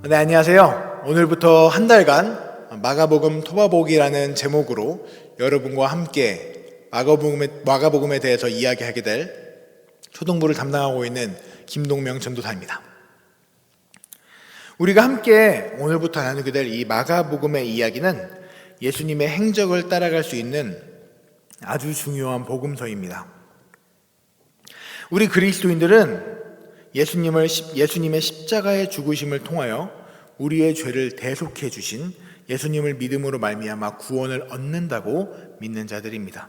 네, 안녕하세요. 오늘부터 한 달간 마가복음 토바보기라는 제목으로 여러분과 함께 마가복음에 대해서 이야기하게 될 초등부를 담당하고 있는 김동명 전도사입니다. 우리가 함께 오늘부터 나누게 될 이 마가복음의 이야기는 예수님의 행적을 따라갈 수 있는 아주 중요한 복음서입니다. 우리 그리스도인들은 예수님의 십자가의 죽으심을 통하여 우리의 죄를 대속해 주신 예수님을 믿음으로 말미암아 구원을 얻는다고 믿는 자들입니다.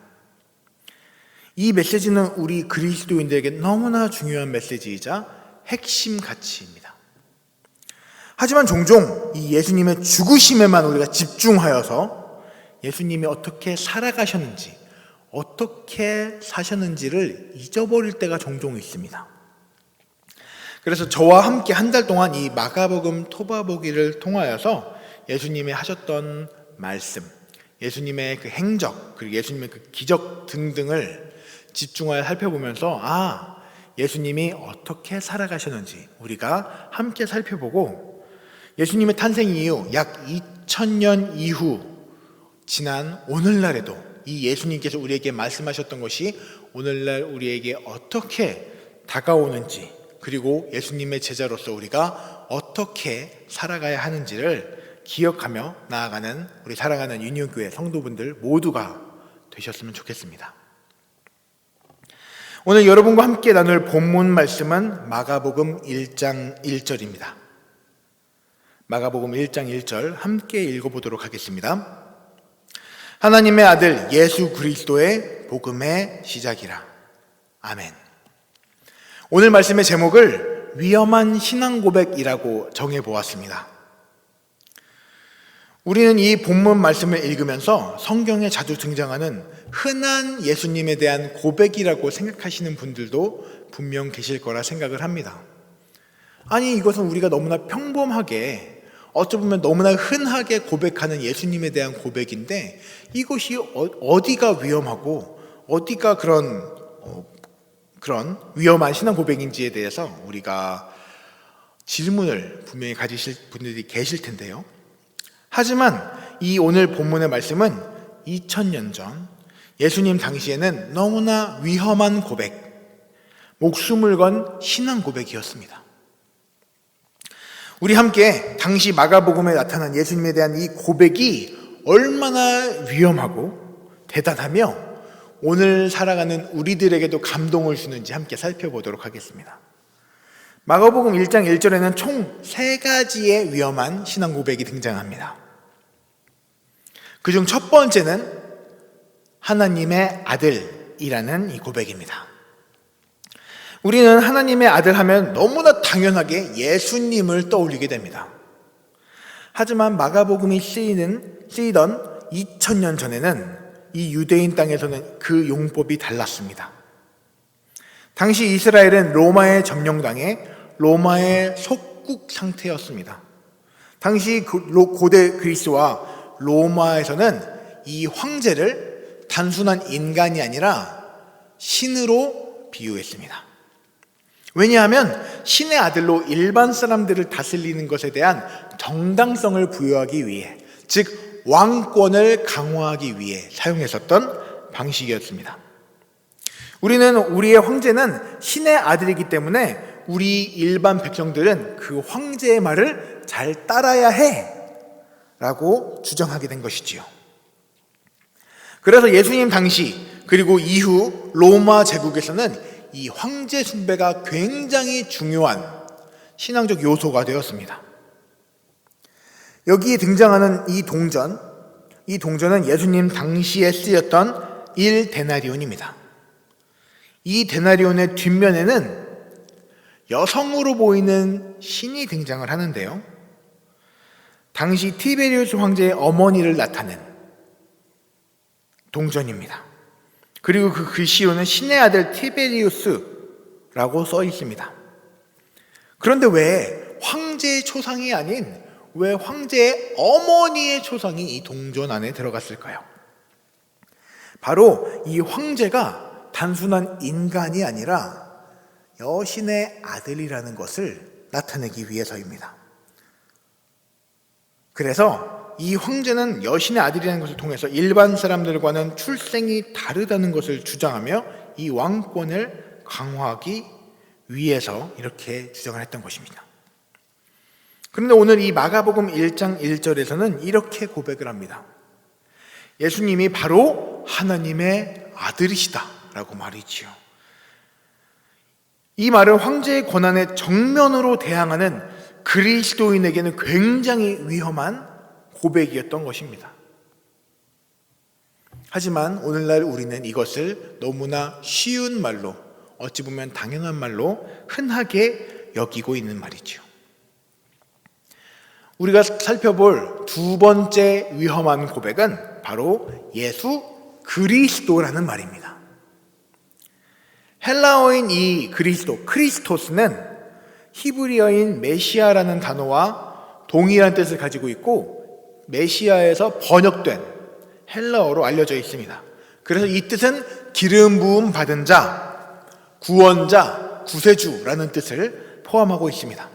이 메시지는 우리 그리스도인들에게 너무나 중요한 메시지이자 핵심 가치입니다. 하지만 종종 이 예수님의 죽으심에만 우리가 집중하여서 예수님이 어떻게 살아가셨는지, 어떻게 사셨는지를 잊어버릴 때가 종종 있습니다. 그래서 저와 함께 한 달 동안 이 마가복음 토바보기를 통하여서 예수님이 하셨던 말씀, 예수님의 그 행적, 그리고 예수님의 그 기적 등등을 집중하여 살펴보면서 예수님이 어떻게 살아가셨는지 우리가 함께 살펴보고, 예수님의 탄생 이후 약 2000년 이후 지난 오늘날에도 이 예수님께서 우리에게 말씀하셨던 것이 오늘날 우리에게 어떻게 다가오는지, 그리고 예수님의 제자로서 우리가 어떻게 살아가야 하는지를 기억하며 나아가는 우리 사랑하는 유니온교회 성도분들 모두가 되셨으면 좋겠습니다. 오늘 여러분과 함께 나눌 본문 말씀은 마가복음 1장 1절입니다. 마가복음 1장 1절 함께 읽어보도록 하겠습니다. 하나님의 아들 예수 그리스도의 복음의 시작이라. 아멘. 오늘 말씀의 제목을 위험한 신앙 고백이라고 정해보았습니다. 우리는 이 본문 말씀을 읽으면서 성경에 자주 등장하는 흔한 예수님에 대한 고백이라고 생각하시는 분들도 분명 계실 거라 생각을 합니다. 아니, 이것은 우리가 너무나 평범하게, 어찌 보면 너무나 흔하게 고백하는 예수님에 대한 고백인데, 이것이 어디가 위험하고 어디가 그런 위험한 신앙 고백인지에 대해서 우리가 질문을 분명히 가지실 분들이 계실 텐데요. 하지만 이 오늘 본문의 말씀은 2000년 전 예수님 당시에는 너무나 위험한 고백, 목숨을 건 신앙 고백이었습니다. 우리 함께 당시 마가복음에 나타난 예수님에 대한 이 고백이 얼마나 위험하고 대단하며 오늘 살아가는 우리들에게도 감동을 주는지 함께 살펴보도록 하겠습니다. 마가복음 1장 1절에는 총 3가지의 위험한 신앙 고백이 등장합니다. 그중 첫 번째는 하나님의 아들이라는 이 고백입니다. 우리는 하나님의 아들 하면 너무나 당연하게 예수님을 떠올리게 됩니다. 하지만 마가복음이 쓰이던 2000년 전에는 이 유대인 땅에서는 그 용법이 달랐습니다. 당시 이스라엘은 로마에 점령당해 로마의 속국 상태였습니다. 당시 고대 그리스와 로마에서는 이 황제를 단순한 인간이 아니라 신으로 비유했습니다. 왜냐하면 신의 아들로 일반 사람들을 다스리는 것에 대한 정당성을 부여하기 위해, 즉 왕권을 강화하기 위해 사용했었던 방식이었습니다. 우리의 황제는 신의 아들이기 때문에 우리 일반 백성들은 그 황제의 말을 잘 따라야 해 라고 주장하게 된 것이지요. 그래서 예수님 당시 그리고 이후 로마 제국에서는 이 황제 숭배가 굉장히 중요한 신앙적 요소가 되었습니다. 여기에 등장하는 이 동전은 예수님 당시에 쓰였던 1데나리온입니다. 이 데나리온의 뒷면에는 여성으로 보이는 신이 등장을 하는데요. 당시 티베리우스 황제의 어머니를 나타낸 동전입니다. 그리고 그 글씨로는 신의 아들 티베리우스라고 써 있습니다. 그런데 왜 황제의 초상이 아닌 왜 황제의 어머니의 초상이 이 동전 안에 들어갔을까요? 바로 이 황제가 단순한 인간이 아니라 여신의 아들이라는 것을 나타내기 위해서입니다. 그래서 이 황제는 여신의 아들이라는 것을 통해서 일반 사람들과는 출생이 다르다는 것을 주장하며 이 왕권을 강화하기 위해서 이렇게 주장을 했던 것입니다. 그런데 오늘 이 마가복음 1장 1절에서는 이렇게 고백을 합니다. 예수님이 바로 하나님의 아들이시다라고 말이지요. 이 말은 황제의 권한에 정면으로 대항하는 그리스도인에게는 굉장히 위험한 고백이었던 것입니다. 하지만 오늘날 우리는 이것을 너무나 쉬운 말로, 어찌 보면 당연한 말로 흔하게 여기고 있는 말이죠. 우리가 살펴볼 두 번째 위험한 고백은 바로 예수 그리스도라는 말입니다. 헬라어인 이 그리스도, 크리스토스는 히브리어인 메시아라는 단어와 동일한 뜻을 가지고 있고 메시아에서 번역된 헬라어로 알려져 있습니다. 그래서 이 뜻은 기름 부음 받은 자, 구원자, 구세주라는 뜻을 포함하고 있습니다.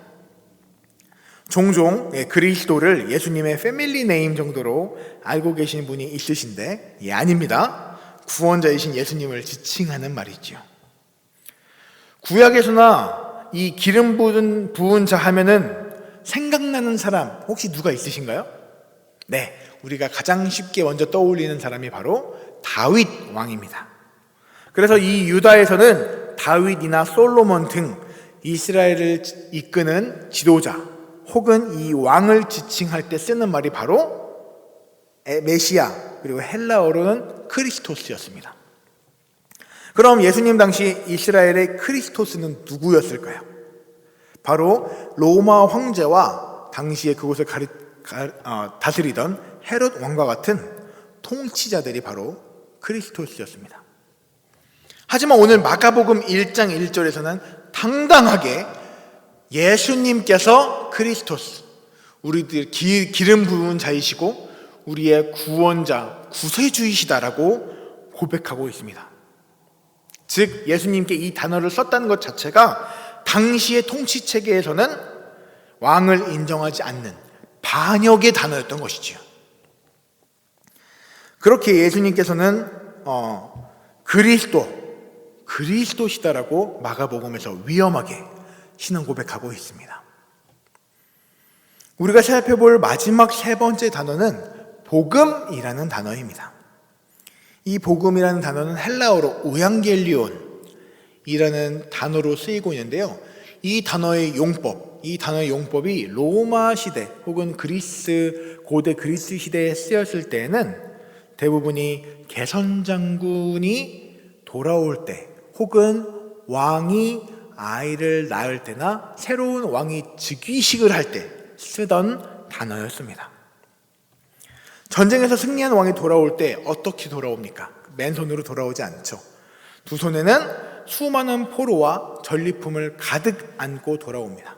종종 그리스도를 예수님의 패밀리 네임 정도로 알고 계신 분이 있으신데 아닙니다. 구원자이신 예수님을 지칭하는 말이죠. 구약에서나 이 기름 부은 자 하면은 생각나는 사람 혹시 누가 있으신가요? 네, 우리가 가장 쉽게 먼저 떠올리는 사람이 바로 다윗 왕입니다. 그래서 이 유다에서는 다윗이나 솔로몬 등 이스라엘을 이끄는 지도자 혹은 이 왕을 지칭할 때 쓰는 말이 바로 메시아, 그리고 헬라어로는 크리스토스였습니다. 그럼 예수님 당시 이스라엘의 크리스토스는 누구였을까요? 바로 로마 황제와 당시에 그곳을 다스리던 헤롯 왕과 같은 통치자들이 바로 크리스토스였습니다. 하지만 오늘 마가복음 1장 1절에서는 당당하게 예수님께서 크리스토스, 우리들 기름 부은 자이시고 우리의 구원자, 구세주이시다라고 고백하고 있습니다. 즉 예수님께 이 단어를 썼다는 것 자체가 당시의 통치 체계에서는 왕을 인정하지 않는 반역의 단어였던 것이지요. 그렇게 예수님께서는 그리스도시다라고 마가복음에서 위험하게 신앙 고백하고 있습니다. 우리가 살펴볼 마지막 세 번째 단어는 복음이라는 단어입니다. 이 복음이라는 단어는 헬라어로 오양겔리온이라는 단어로 쓰이고 있는데요. 이 단어의 용법이 로마 시대 혹은 고대 그리스 시대에 쓰였을 때에는 대부분이 개선장군이 돌아올 때 혹은 왕이 아이를 낳을 때나 새로운 왕이 즉위식을 할 때 쓰던 단어였습니다. 전쟁에서 승리한 왕이 돌아올 때 어떻게 돌아옵니까? 맨손으로 돌아오지 않죠. 두 손에는 수많은 포로와 전리품을 가득 안고 돌아옵니다.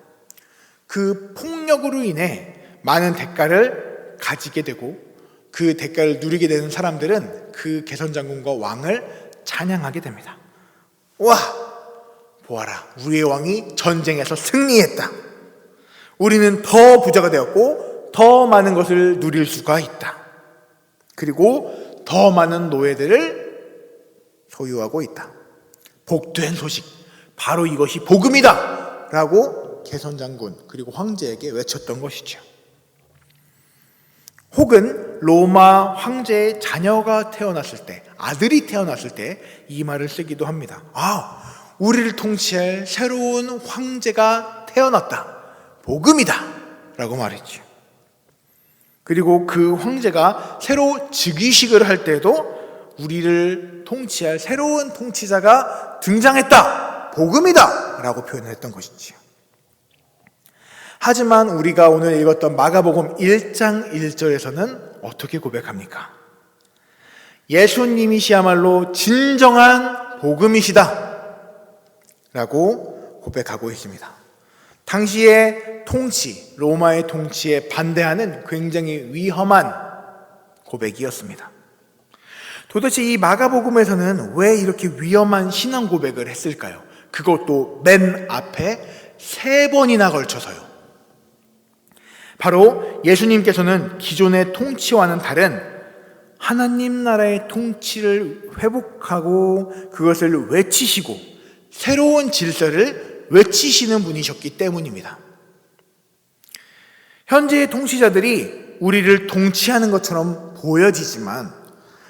그 폭력으로 인해 많은 대가를 가지게 되고 그 대가를 누리게 되는 사람들은 그 개선장군과 왕을 찬양하게 됩니다. 와! 보아라, 우리의 왕이 전쟁에서 승리했다. 우리는 더 부자가 되었고 더 많은 것을 누릴 수가 있다. 그리고 더 많은 노예들을 소유하고 있다. 복된 소식, 바로 이것이 복음이다 라고 개선장군 그리고 황제에게 외쳤던 것이죠. 혹은 로마 황제의 자녀가 태어났을 때, 아들이 태어났을 때 이 말을 쓰기도 합니다. 우리를 통치할 새로운 황제가 태어났다. 복음이다 라고 말했죠. 그리고 그 황제가 새로 즉위식을 할 때도 우리를 통치할 새로운 통치자가 등장했다. 복음이다 라고 표현했던 것이지요. 하지만 우리가 오늘 읽었던 마가복음 1장 1절에서는 어떻게 고백합니까? 예수님이시야말로 진정한 복음이시다 라고 고백하고 있습니다. 당시의 통치, 로마의 통치에 반대하는 굉장히 위험한 고백이었습니다. 도대체 이 마가복음에서는 왜 이렇게 위험한 신앙 고백을 했을까요? 그것도 맨 앞에 3번이나 걸쳐서요. 바로 예수님께서는 기존의 통치와는 다른 하나님 나라의 통치를 회복하고 그것을 외치시고 새로운 질서를 외치시는 분이셨기 때문입니다. 현재의 통치자들이 우리를 통치하는 것처럼 보여지지만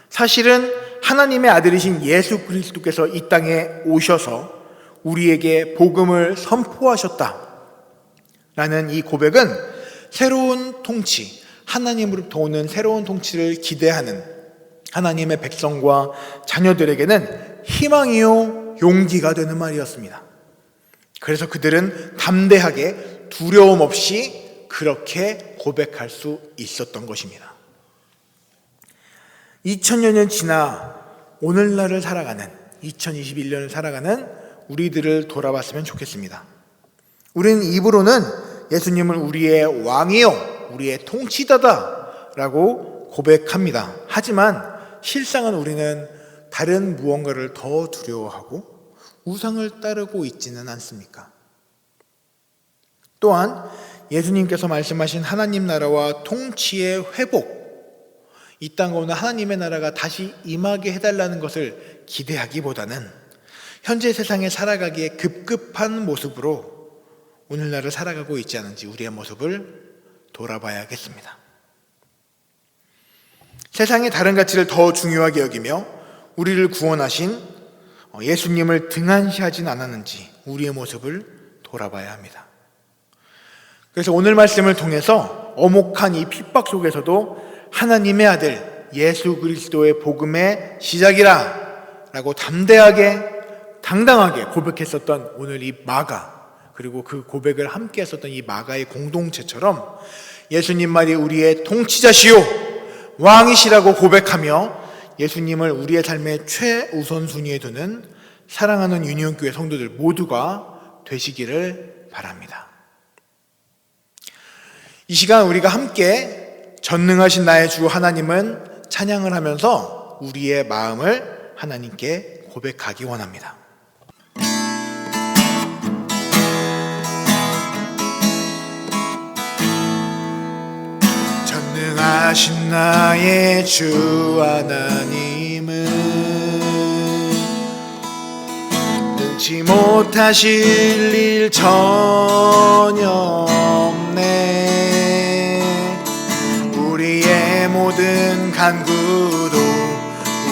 사실은 하나님의 아들이신 예수 그리스도께서 이 땅에 오셔서 우리에게 복음을 선포하셨다라는 이 고백은 새로운 통치, 하나님으로부터 오는 새로운 통치를 기대하는 하나님의 백성과 자녀들에게는 희망이요 용기가 되는 말이었습니다. 그래서 그들은 담대하게 두려움 없이 그렇게 고백할 수 있었던 것입니다. 2000여 년 지나 오늘날을 살아가는 2021년을 살아가는 우리들을 돌아봤으면 좋겠습니다. 우리는 입으로는 예수님을 우리의 왕이요 우리의 통치자다라고 고백합니다. 하지만 실상은 우리는 다른 무언가를 더 두려워하고 우상을 따르고 있지는 않습니까? 또한 예수님께서 말씀하신 하나님 나라와 통치의 회복, 이 땅에 오는 하나님의 나라가 다시 임하게 해달라는 것을 기대하기보다는 현재 세상에 살아가기에 급급한 모습으로 오늘날을 살아가고 있지 않은지 우리의 모습을 돌아봐야겠습니다. 세상의 다른 가치를 더 중요하게 여기며 우리를 구원하신 예수님을 등한시하진 않았는지 우리의 모습을 돌아봐야 합니다. 그래서 오늘 말씀을 통해서 엄혹한 이 핍박 속에서도 하나님의 아들 예수 그리스도의 복음의 시작이라 라고 담대하게 당당하게 고백했었던 오늘 이 마가, 그리고 그 고백을 함께 했었던 이 마가의 공동체처럼 예수님 말이 우리의 통치자시오 왕이시라고 고백하며 예수님을 우리의 삶의 최우선순위에 두는 사랑하는 유니온교회 성도들 모두가 되시기를 바랍니다. 이 시간 우리가 함께 전능하신 나의 주 하나님은 찬양을 하면서 우리의 마음을 하나님께 고백하기 원합니다. 전능하신 나의 주 하나님은 능치 못하실 일 전혀 없네. 우리의 모든 간구도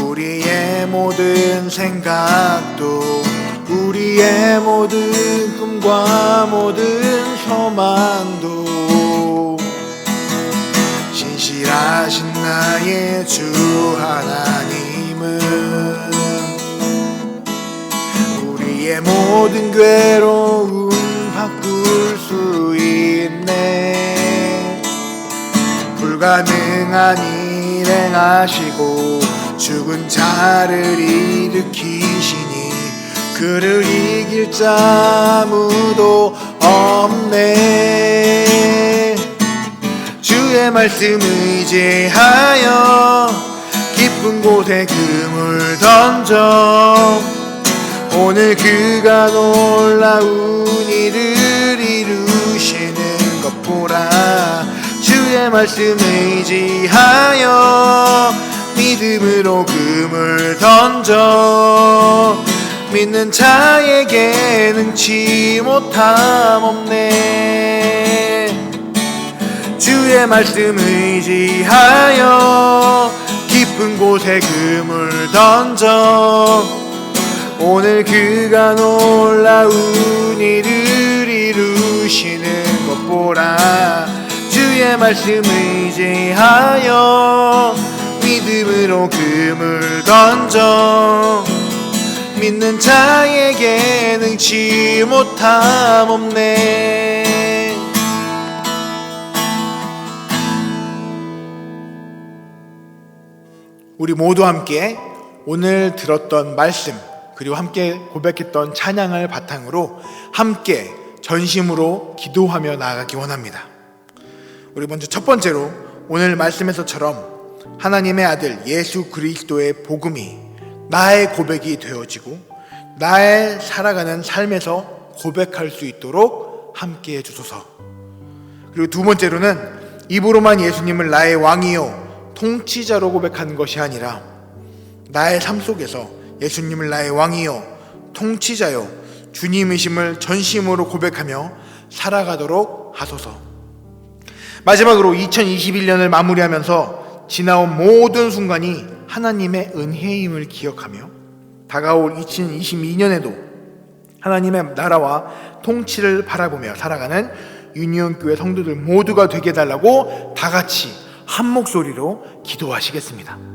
우리의 모든 생각도 우리의 모든 꿈과 모든 소망도 신실하신 나의 주 하나님은 우리의 모든 괴로움 바꿀 수 있네. 불가능한 일 행하시고 죽은 자를 일으키시니 그를 이길 자 아무도 없네. 주의 말씀 의지하여 깊은 곳에 그물 던져 오늘 그가 놀라운 일을 이루시는 것 보라. 주의 말씀 의지하여 믿음으로 그물 던져 믿는 자에게 능치 못함 없네. 주의 말씀 의지하여 깊은 곳에 그물 던져 오늘 그가 놀라운 일을 이루시는 것 보라. 주의 말씀 의지하여 믿음으로 그물 던져 믿는 자에게 능치 못함 없네. 우리 모두 함께 오늘 들었던 말씀 그리고 함께 고백했던 찬양을 바탕으로 함께 전심으로 기도하며 나아가기 원합니다. 우리 먼저 첫 번째로 오늘 말씀에서처럼 하나님의 아들 예수 그리스도의 복음이 나의 고백이 되어지고 나의 살아가는 삶에서 고백할 수 있도록 함께 해주소서. 그리고 두 번째로는 입으로만 예수님을 나의 왕이요 통치자로 고백하는 것이 아니라 나의 삶 속에서 예수님을 나의 왕이요 통치자요 주님이심을 전심으로 고백하며 살아가도록 하소서. 마지막으로 2021년을 마무리하면서 지나온 모든 순간이 하나님의 은혜임을 기억하며 다가올 2022년에도 하나님의 나라와 통치를 바라보며 살아가는 유니온교회 성도들 모두가 되게 해달라고 다 같이 한 목소리로 기도하시겠습니다.